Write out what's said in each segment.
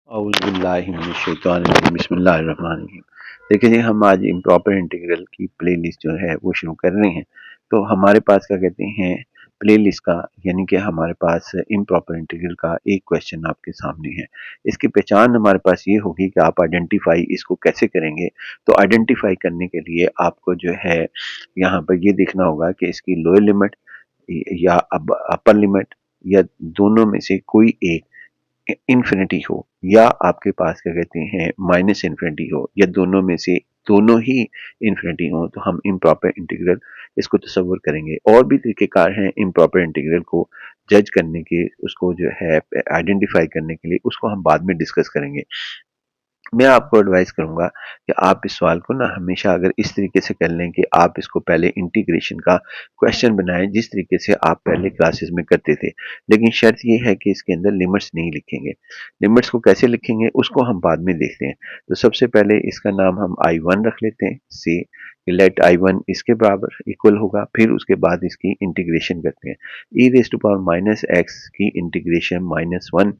बिस्मिल्लाहिर्रहमानिर्रहीम। देखिए जी, हम आज इम्प्रॉपर इंटीग्रल की प्लेलिस्ट जो है वो शुरू कर रहे हैं। तो हमारे पास क्या कहते हैं प्लेलिस्ट का, यानी कि हमारे पास इम्प्रॉपर इंटीग्रल का एक क्वेश्चन आपके सामने है। इसकी पहचान हमारे पास ये होगी कि आप आइडेंटिफाई इसको कैसे करेंगे। तो आइडेंटिफाई करने के लिए आपको जो है यहाँ पर ये देखना होगा कि इसकी लोअर लिमिट या अपर लिमिट या दोनों में से कोई एक इन्फिनिटी हो, या आपके पास क्या कहते हैं माइनस इन्फिनिटी हो, या दोनों में से दोनों ही इन्फिनिटी हो, तो हम इम्प्रॉपर इंटीग्रल इसको तस्वर करेंगे। और भी तरीकेकार हैं इम्प्रॉपर इंटीग्रल को जज करने के, उसको जो है आइडेंटिफाई करने के लिए, उसको हम बाद में डिस्कस करेंगे। मैं आपको एडवाइस करूंगा कि आप इस सवाल को ना हमेशा अगर इस तरीके से कर लें कि आप इसको पहले इंटीग्रेशन का क्वेश्चन बनाएं जिस तरीके से आप पहले क्लासेस में करते थे। लेकिन शर्त ये है कि इसके अंदर लिमिट्स नहीं लिखेंगे। लिमिट्स को कैसे लिखेंगे उसको हम बाद में देखते हैं। तो सबसे पहले इसका नाम हम I1 रख लेते हैं। से लेट I1 इसके बराबर इक्वल होगा, फिर उसके बाद इसकी इंटीग्रेशन करते हैं। E raise to power minus x की इंटीग्रेशन -1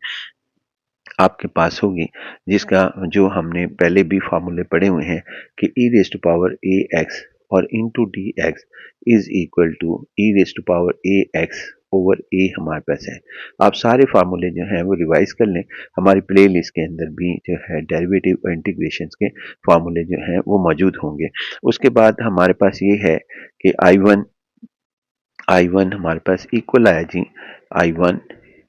आपके पास होगी, जिसका जो हमने पहले भी फार्मूले पढ़े हुए हैं कि e raise to power A x और into d x is equal to e raise to power A x over a हमारे पास है। आप सारे फार्मूले जो हैं वो रिवाइज कर लें। हमारी प्ले लिस्ट के अंदर भी जो है डेरिवेटिव और इंटीग्रेशन के फार्मूले जो हैं वो मौजूद होंगे। उसके बाद हमारे पास ये है कि I1 हमारे पास इक्वल आया जी I1,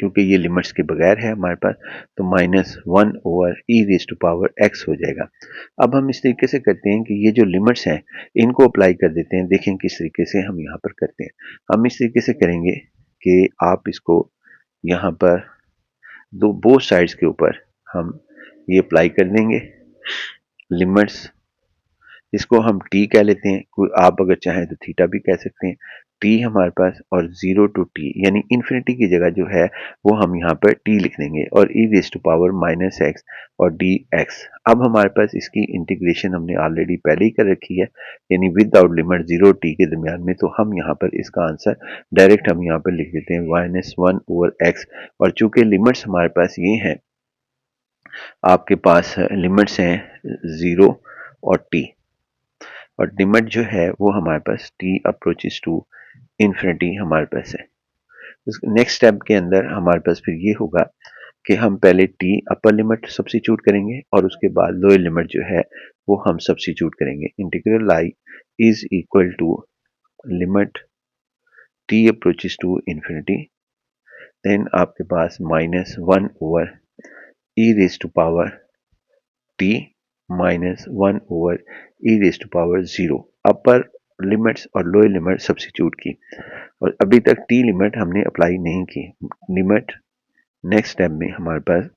क्योंकि ये लिमिट्स के बगैर है हमारे पास, तो -1 over E raise to power X हो जाएगा। अब हम इस तरीके से करते हैं कि ये जो लिमिट्स हैं इनको अप्लाई कर देते हैं। देखें किस तरीके से हम यहाँ पर करते हैं। हम इस तरीके से करेंगे कि आप इसको यहाँ पर दो बोथ साइड्स के ऊपर हम ये अप्लाई कर देंगे लिमिट्स। इसको हम टी कह लेते हैं, आप अगर चाहें तो थीटा भी कह सकते हैं। टी हमारे पास और 0 टू टी, यानी इन्फिनिटी की जगह जो है वो हम यहाँ पर टी लिख देंगे, और e raise to power minus x और डी एक्स। अब हमारे पास इसकी इंटीग्रेशन हमने ऑलरेडी पहले ही कर रखी है, यानी विदाउट लिमिट 0 टी के दरमियान में। तो हम यहाँ पर इसका आंसर डायरेक्ट हम यहाँ पर लिख देते हैं -1 ओवर एक्स। और चूंकि लिमिट्स हमारे पास ये हैं, आपके पास लिमिट्स हैं 0 और टी, और लिमिट जो है वो हमारे पास t अप्रोचेस टू इन्फिनिटी हमारे पास है। नेक्स्ट स्टेप के अंदर हमारे पास फिर ये होगा कि हम पहले t अपर लिमिट सब्स्टिट्यूट करेंगे और उसके बाद लोअर लिमिट जो है वो हम सब्स्टिट्यूट करेंगे। Integral I is equal to limit t approaches to infinity, then आपके पास -1 over E raise to power t -1 over E raise to power 0 upper limits और लोअर लिमिट सब्स्टिट्यूट की। और अभी तक टी लिमिट हमने अप्लाई नहीं की। लिमिट नेक्स्ट स्टेप में हमारे पास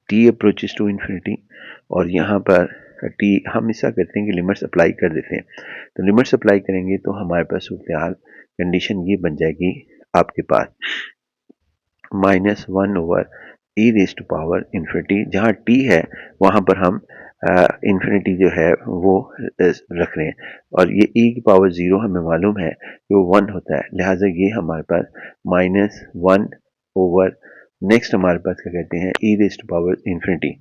टी अप्रोचेस टू इन्फिनिटी, और यहाँ पर टी हम ऐसा करते हैं कि लिमिट्स अप्लाई कर देते हैं। तो लिमिट्स अप्लाई करेंगे तो हमारे पास सूरत कंडीशन ये बन जाएगी आपके पास -1 over E raise to power infinity. जहाँ टी है वहाँ पर हम इन्फिनिटी जो है वो रख रहे हैं, और ये e की पावर 0 हमें मालूम है कि वो 1 होता है, लिहाजा ये हमारे पास -1 ओवर नेक्स्ट हमारे पास क्या कहते हैं e raise to power infinity.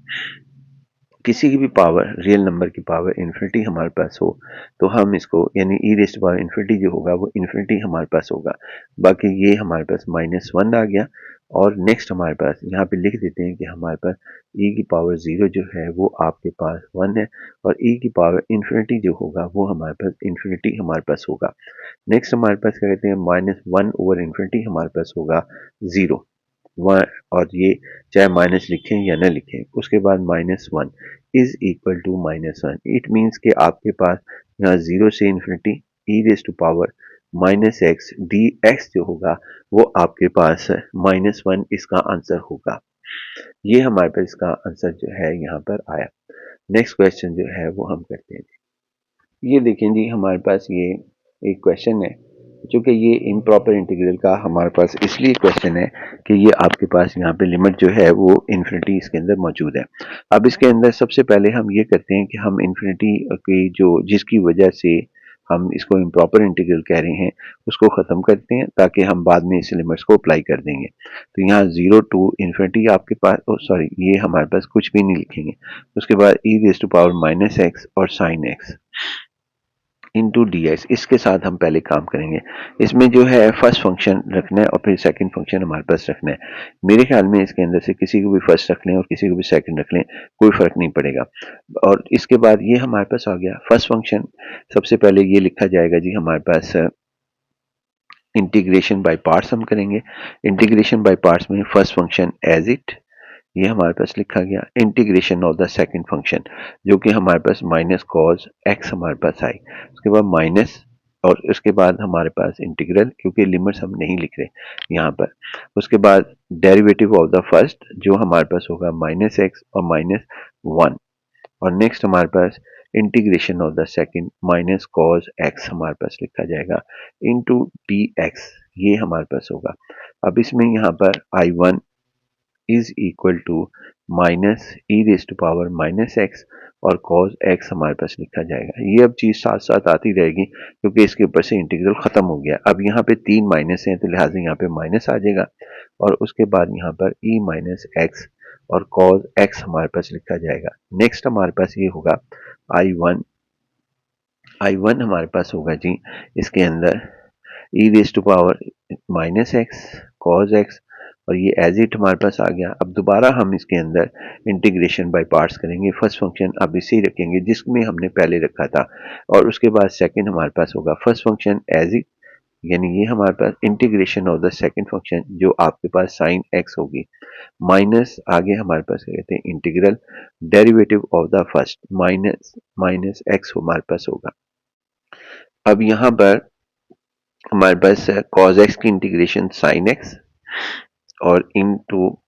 किसी की भी पावर, रियल नंबर की पावर इन्फिनिटी हमारे पास हो तो हम इसको, यानी ई रेज टू पावर इन्फिनिटी जो होगा वो इन्फिनिटी हमारे पास होगा। बाकी ये हमारे पास -1 आ गया, और नेक्स्ट हमारे पास यहाँ पे लिख देते हैं कि हमारे पास e की पावर 0 जो है वो आपके पास 1 है, और e की पावर इन्फिनिटी जो होगा वो हमारे पास इन्फिनिटी हमारे पास होगा। नेक्स्ट हमारे पास क्या कहते हैं -1 ओवर इन्फिनिटी हमारे पास होगा 0 1, और ये चाहे माइनस लिखें या न लिखें। उसके बाद -1 is equal to -1। It means कि आपके पास यहाँ 0 से infinity E raise to power -x D X जो होगा वो आपके पास -1 इसका आंसर होगा। ये हमारे पास इसका आंसर जो है यहाँ पर आया। नेक्स्ट क्वेश्चन जो है वो हम करते हैं। ये देखें जी, हमारे पास ये एक क्वेश्चन है। चूँकि ये इम्प्रॉपर इंटीग्रल का हमारे पास इसलिए क्वेश्चन है कि ये आपके पास यहाँ पे लिमिट जो है वो इन्फिनिटी इसके अंदर मौजूद है। अब इसके अंदर सबसे पहले हम ये करते हैं कि हम इन्फिनिटी की जो जिसकी वजह से हम इसको इम्प्रॉपर इंटीग्रल कह रहे हैं उसको ख़त्म करते हैं ताकि हम बाद में इस लिमिट्स को अप्लाई कर देंगे। तो यहाँ 0 टू इन्फिनिटी आपके पास, सॉरी ये हमारे पास कुछ भी नहीं लिखेंगे। उसके बाद e raise to power minus x और sine x into d x, इसके साथ हम पहले काम करेंगे। इसमें जो है फर्स्ट फंक्शन रखना है और फिर सेकंड फंक्शन हमारे पास रखना है। मेरे ख्याल में इसके अंदर से किसी को भी फर्स्ट रख लें और किसी को भी सेकंड रख लें, कोई फ़र्क नहीं पड़ेगा। और इसके बाद ये हमारे पास आ गया फर्स्ट फंक्शन। सबसे पहले ये लिखा जाएगा जी हमारे पास इंटीग्रेशन बाय पार्ट्स हम करेंगे। इंटीग्रेशन बाय पार्ट्स में फर्स्ट फंक्शन एज इट, ये हमारे पास लिखा गया। Integration of the second function जो कि हमारे पास माइनस कॉज एक्स हमारे पास आई, उसके बाद माइनस, और उसके बाद हमारे पास इंटीग्रल, क्योंकि लिमिट्स हम नहीं लिख रहे यहाँ पर। उसके बाद डेरिवेटिव ऑफ द फर्स्ट जो हमारे पास होगा माइनस एक्स और माइनस वन, और नेक्स्ट हमारे पास integration of the second minus cos x हमारे पास लिखा जाएगा इनटू डी एक्स, ये हमारे पास होगा। अब इसमें यहाँ पर I one is equal to minus E raise to power minus x और कॉज एक्स हमारे पास लिखा जाएगा। ये अब चीज़ साथ साथ आती रहेगी क्योंकि इसके ऊपर से इंटीग्रल ख़त्म हो गया। अब यहाँ पे 3 माइनस हैं तो लिहाजा यहाँ पे माइनस आ जाएगा, और उसके बाद यहाँ पर ई माइनस एक्स और कॉज एक्स हमारे पास लिखा जाएगा। नेक्स्ट हमारे पास ये होगा आई वन हमारे पास होगा जी इसके अंदर e raise to power minus x cos x, और ये एज इट हमारे पास आ गया। अब दोबारा हम इसके अंदर इंटीग्रेशन बाय पार्ट्स करेंगे। फर्स्ट फंक्शन अब इसे ही रखेंगे जिसमें हमने पहले रखा था, और उसके बाद सेकंड हमारे पास होगा फर्स्ट फंक्शन एज इट, यानी ये हमारे पास integration of the second function जो आपके पास साइन एक्स होगी, माइनस आगे हमारे पास कहते हैं integral derivative of the first minus minus x हमारे पास होगा। अब यहाँ पर हमारे पास कॉज एक्स की इंटीग्रेशन साइन एक्स और इनटू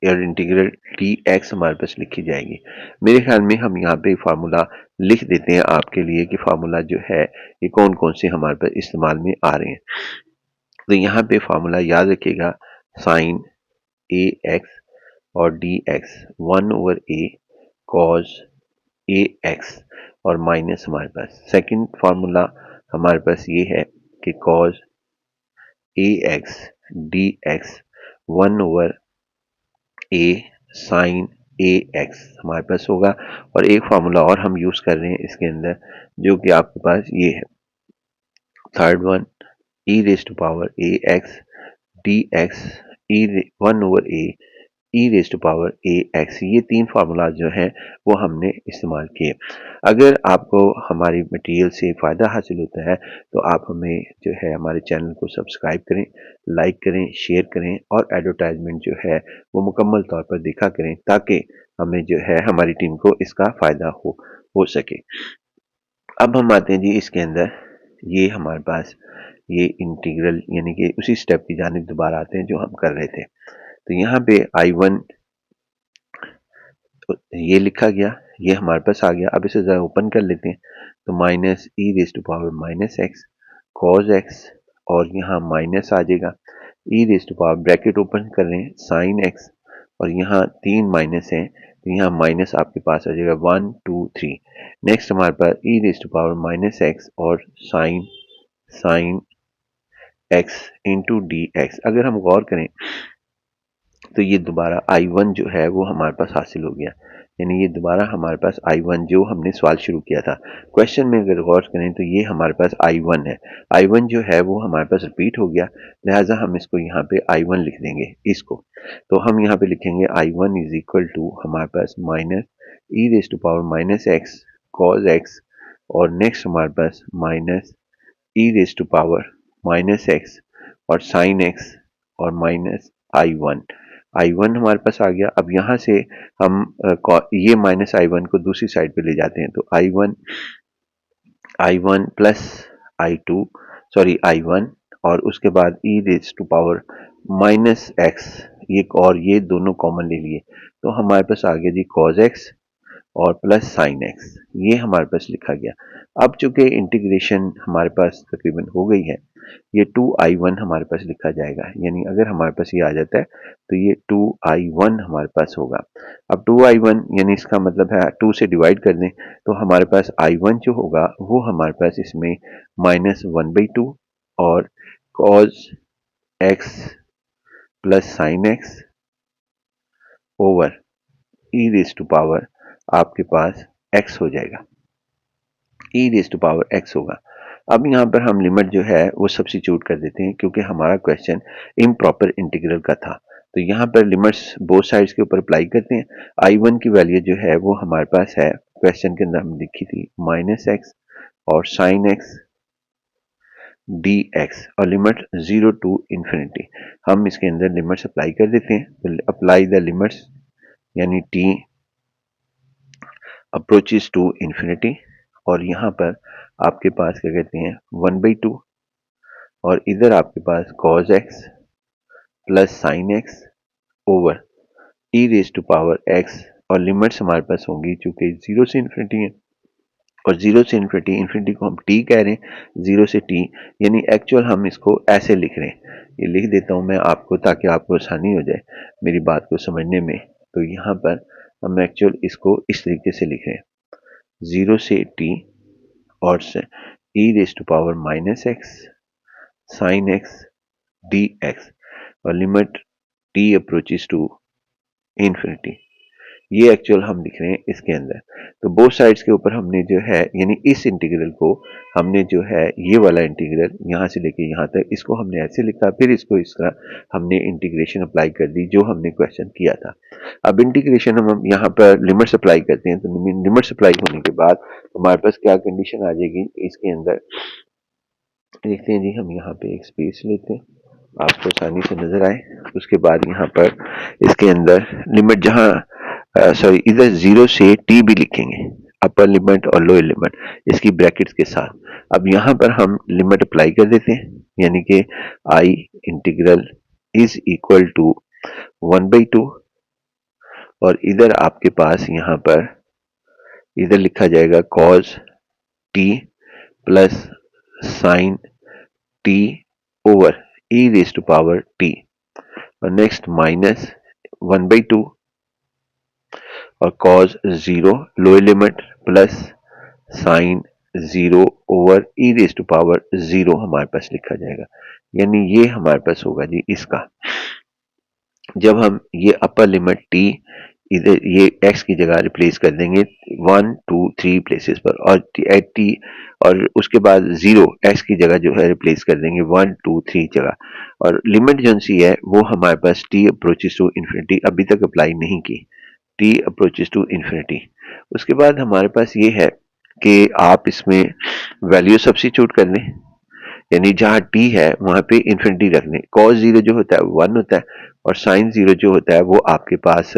इंटीग्रल डी एक्स हमारे पास लिखी जाएगी। मेरे ख्याल में हम यहाँ पे फार्मूला लिख देते हैं आपके लिए कि फार्मूला जो है ये कौन कौन से हमारे पास इस्तेमाल में आ रहे हैं। तो यहाँ पे फार्मूला याद रखिएगा, साइन ए एक्स और D x 1/a cos a x, और माइनस हमारे पास सेकंड फार्मूला हमारे पास ये है कि cos a x D x 1/a sine a x हमारे पास होगा। और एक फार्मूला और हम यूज कर रहे हैं इसके अंदर जो कि आपके पास ये है, third one E raise to power A x D x 1/a E raise to power A X. ये 3 फार्मूला जो हैं वो हमने इस्तेमाल किए। अगर आपको हमारी मटेरियल से फ़ायदा हासिल होता है तो आप हमें जो है हमारे चैनल को सब्सक्राइब करें, लाइक करें, शेयर करें, और एडवर्टाइजमेंट जो है वो मुकम्मल तौर पर देखा करें ताकि हमें जो है हमारी टीम को इसका फ़ायदा हो सके। अब हम आते हैं जी इसके अंदर, ये हमारे पास ये इंटीग्रल यानी कि उसी स्टेप की जानिब दोबारा आते हैं जो हम कर रहे थे। तो यहाँ पे आई वन ये लिखा गया, ये हमारे पास आ गया। अब इसे ज़रा ओपन कर लेते हैं तो minus E raise to power minus x cos x, और यहाँ माइनस आ जाएगा e raise to power, bracket open कर रहे हैं, साइन एक्स, और यहाँ 3 माइनस हैं तो यहाँ माइनस आपके पास आ जाएगा 1 2 3। नेक्स्ट हमारे पास e raise to power minus x और sine x into d x. अगर हम गौर करें तो ये दोबारा आई वन जो है वो हमारे पास हासिल हो गया, यानी ये दोबारा हमारे पास आई वन जो हमने सवाल शुरू किया था क्वेश्चन में अगर गौर करें तो ये हमारे पास आई वन है। आई वन जो है वो हमारे पास रिपीट हो गया, लिहाजा हम इसको यहाँ पे आई वन लिख देंगे इसको। तो हम यहाँ पे लिखेंगे I one is equal to हमारे पास minus E raise to power minus x cos x, और नेक्स्ट हमारे पास minus E raise to power minus x और साइन एक्स और माइनस आई वन हमारे पास आ गया। अब यहाँ से हम ये माइनस आई वन को दूसरी साइड पे ले जाते हैं तो I one plus I two, sorry I one, और उसके बाद e raise to power minus x, ये और ये दोनों कॉमन ले लिए तो हमारे पास आ गया जी कॉज एक्स और प्लस साइन एक्स, ये हमारे पास लिखा गया। अब चूंकि इंटीग्रेशन हमारे पास तकरीबन हो गई है ये 2i1 हमारे पास लिखा जाएगा, यानी अगर हमारे पास ये आ जाता है तो ये 2i1 हमारे पास होगा। अब 2i1 यानी इसका मतलब है 2 से डिवाइड कर दें तो हमारे पास i1 जो होगा वो हमारे पास इसमें -1/2 और cos x plus sin x over e raise to power आपके पास x हो जाएगा, e raise to power x होगा। अब यहाँ पर हम लिमिट जो है वो सब्स्टिट्यूट कर देते हैं क्योंकि हमारा क्वेश्चन इम्प्रॉपर इंटीग्रल का था। तो यहाँ पर लिमिट्स बोथ साइड्स के ऊपर अप्लाई करते हैं। i1 की वैल्यू जो है वो हमारे पास है, क्वेश्चन के अंदर हमने लिखी थी -x और sin x dx और लिमिट 0 टू इंफिनिटी। हम इसके अंदर लिमिट्स अप्लाई कर देते हैं। तो अप्लाई द लिमिट्स यानी t अप्रोचेस टू इंफिनिटी और यहाँ पर आपके पास क्या कहते हैं 1/2 और इधर आपके पास cos x plus sin x over e raise to power x और लिमिट्स हमारे पास होंगी चूंकि 0 से इंफिनिटी है और 0 से इंफिनिटी, इंफिनिटी को हम t कह रहे हैं, 0 से t यानी एक्चुअल हम इसको ऐसे लिख रहे हैं। ये लिख देता हूं मैं आपको ताकि आपको आसानी हो जाए मेरी बात को समझने में। तो यहाँ पर हम एक्चुअल इसको इस तरीके से लिख रहे हैं 0 से t और से e raise to power -x sin x dx और limit t approaches to infinity. ये एक्चुअल हम लिख रहे हैं इसके अंदर। तो बोथ साइड्स के ऊपर हमने जो है यानी इस इंटीग्रल को हमने जो है ये वाला इंटीग्रल यहाँ से लेके यहाँ तक इसको हमने ऐसे लिखा, फिर इसको इस तरह हमने इंटीग्रेशन अप्लाई कर दी जो हमने क्वेश्चन किया था। अब इंटीग्रेशन हम यहाँ पर लिमिट्स अप्लाई करते हैं तो लिमिट्स अप्लाई होने के बाद हमारे पास क्या कंडीशन आ जाएगी इसके अंदर, देखते हैं जी। हम यहाँ पे एक स्पेस लेते हैं आपको आसानी से नजर आए। उसके बाद यहाँ पर इसके अंदर लिमिट जहाँ सॉरी इधर 0 से t भी लिखेंगे, अपर लिमिट और लोअर लिमिट इसकी ब्रैकेट्स के साथ। अब यहाँ पर हम लिमिट अप्लाई कर देते हैं यानी कि i integral is equal to 1/2 और इधर आपके पास यहाँ पर इधर लिखा जाएगा cos t plus sin t over e raise to power t और नेक्स्ट -1/2 और cos 0 lower limit plus sin 0 over e raise to power 0 हमारे पास लिखा जाएगा। यानी ये हमारे पास होगा जी इसका, जब हम ये अपर लिमिट t इधर ये x की जगह रिप्लेस कर देंगे 1 2 3 प्लेसेस पर और t और उसके बाद 0 x की जगह जो है रिप्लेस कर देंगे 1 2 3 जगह और लिमिट जो सी है वो हमारे पास t अप्रोचेस टू इंफिनिटी अभी तक अप्लाई नहीं की, t अप्रोचेस टू इंफिनिटी। उसके बाद हमारे पास ये है कि आप इसमें वैल्यू सब्स्टिट्यूट कर लें यानी जहाँ t है वहां पे इंफिनिटी रख लें। cos 0 जो होता है 1 होता है और sin 0 जो होता है वो आपके पास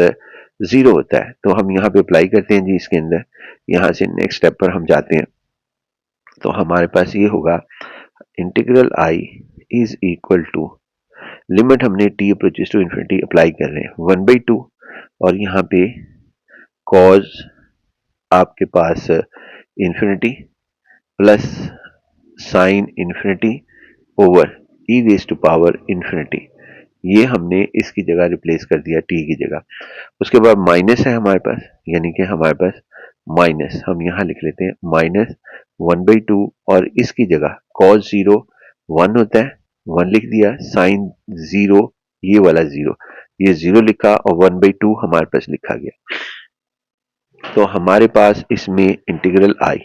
0 होता है। तो हम यहाँ पे अप्लाई करते हैं जी इसके अंदर। यहाँ से नेक्स्ट स्टेप पर हम जाते हैं तो हमारे पास ये होगा integral i is equal to limit हमने t approaches to infinity apply कर रहे हैं 1/2 और यहाँ पे cos आपके पास infinity plus sine infinity over e raise to power infinity, ये हमने इसकी जगह रिप्लेस कर दिया t की जगह। उसके बाद माइनस है हमारे पास यानी कि हमारे पास माइनस हम यहाँ लिख लेते हैं -1/2 और इसकी जगह cos 0 1 होता है 1 लिख दिया, साइन 0 ये वाला 0 ये 0 लिखा और 1/2 हमारे पास लिखा गया। तो हमारे पास इसमें इंटीग्रल i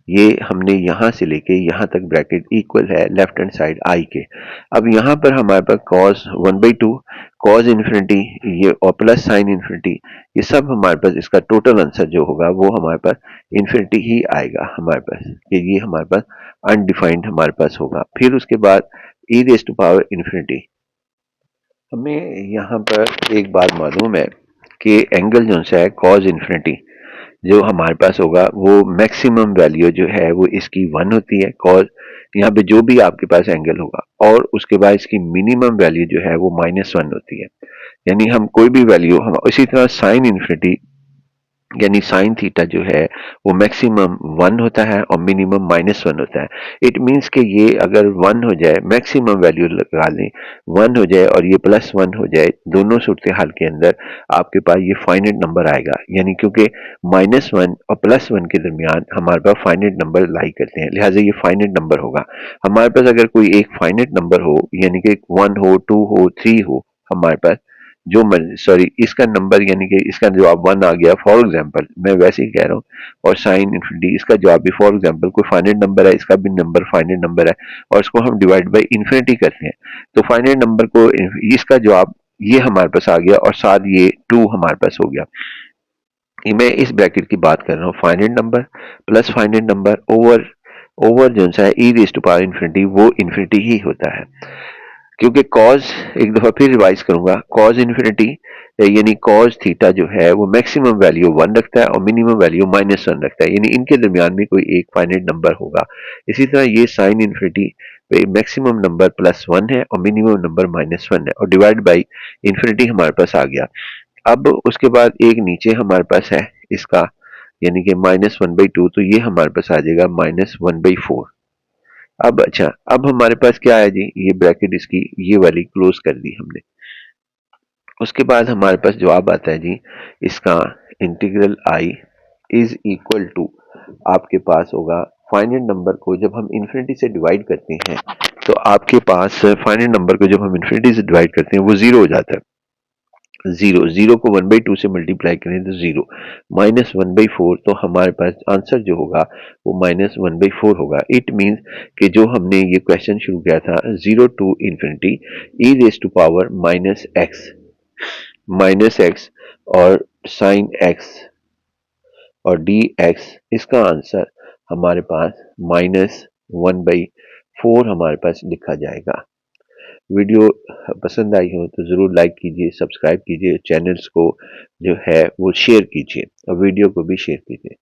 ये हमने यहां से लेके यहां तक ब्रैकेट इक्वल है लेफ्ट हैंड साइड i के। अब यहां पर हमारे पास cos 1/2 cos इंफिनिटी ये और प्लस साइन इंफिनिटी ये सब हमारे पास इसका टोटल आंसर जो होगा वो हमारे पास इंफिनिटी ही आएगा हमारे पास, ये हमारे पास अनडिफाइंड हमारे पास होगा। फिर उसके बाद e raise to power infinity. हमें यहाँ पर एक बात मालूम है कि एंगल जो है cos इंफिनिटी जो हमारे पास होगा वो मैक्सिमम वैल्यू जो है वो इसकी 1 होती है cos, यहाँ पे जो भी आपके पास एंगल होगा और उसके बाद इसकी मिनिमम वैल्यू जो है वो -1 होती है। यानी हम कोई भी वैल्यू हम इसी तरह साइन इंफिनिटी यानी साइन थीटा जो है वो मैक्सिमम 1 होता है और मिनिमम -1 होता है। इट मीन्स कि ये अगर 1 हो जाए, मैक्सिमम वैल्यू लगा लें, 1 हो जाए और ये +1 हो जाए, दोनों सूरत हाल के अंदर आपके पास ये फाइनाइट नंबर आएगा। यानी क्योंकि -1 और +1 के दरमियान हमारे पास फाइनाइट नंबर लाई करते हैं, लिहाजा ये फाइनाइट नंबर होगा। हमारे पास अगर कोई एक फाइनाइट नंबर हो, यानी कि 1 हो, 2 हो, 3 हो, हमारे पास जो सॉरी इसका नंबर यानी कि इसका जवाब 1 आ गया फॉर एग्जांपल, मैं वैसे ही कह रहा हूँ, और साइन इन्फिनिटी इसका जवाब भी फॉर एग्जांपल कोई फाइनाइट नंबर है, इसका भी नंबर फाइनाइट नंबर है और इसको हम डिवाइड बाय इन्फिनिटी करते हैं, तो फाइनाइट नंबर को इसका जवाब ये हमारे पास आ गया और साथ ये 2 हमारे पास हो गया। मैं इस ब्रैकेट की बात कर रहा हूँ, finite number plus finite number over over जो सा है E raise to power infinity, वो इन्फिनिटी ही होता है। क्योंकि कॉज, एक दफा फिर रिवाइज करूंगा, कॉज इन्फिनिटी यानी कॉज थीटा जो है वो मैक्सिमम वैल्यू 1 रखता है और मिनिमम वैल्यू -1 रखता है, यानी इनके दरमियान में कोई एक फाइनाइट नंबर होगा। इसी तरह ये साइन इन्फिनिटी पे मैक्सिमम नंबर +1 है और मिनिमम नंबर -1 है और डिवाइड बाई इन्फिनिटी हमारे पास आ गया। अब उसके बाद एक नीचे हमारे पास है इसका, यानी कि -1/2, तो ये हमारे पास आ जाएगा -1/4। अब अच्छा, अब हमारे पास क्या है जी, ये ब्रैकेट इसकी ये वाली क्लोज कर दी हमने। उसके बाद हमारे पास जवाब आता है जी इसका, integral I is equal to, आपके पास होगा फाइनाइट नंबर को जब हम इन्फिनिटी से डिवाइड करते हैं, तो आपके पास फाइनाइट नंबर को जब हम इन्फिनिटी से डिवाइड करते हैं वो जीरो हो जाता है। जीरो, जीरो को 1/2 से मल्टीप्लाई करें तो जीरो, -1/4, तो हमारे पास आंसर जो होगा वो -1/4 होगा। इट मीन्स कि जो हमने ये क्वेश्चन शुरू किया था, 0 to infinity E raise to power -x और साइन x और डी एक्स, इसका आंसर हमारे पास -1/4 हमारे पास लिखा जाएगा। वीडियो पसंद आई हो तो ज़रूर लाइक कीजिए, सब्सक्राइब कीजिए, चैनल्स को जो है वो शेयर कीजिए और वीडियो को भी शेयर कीजिए।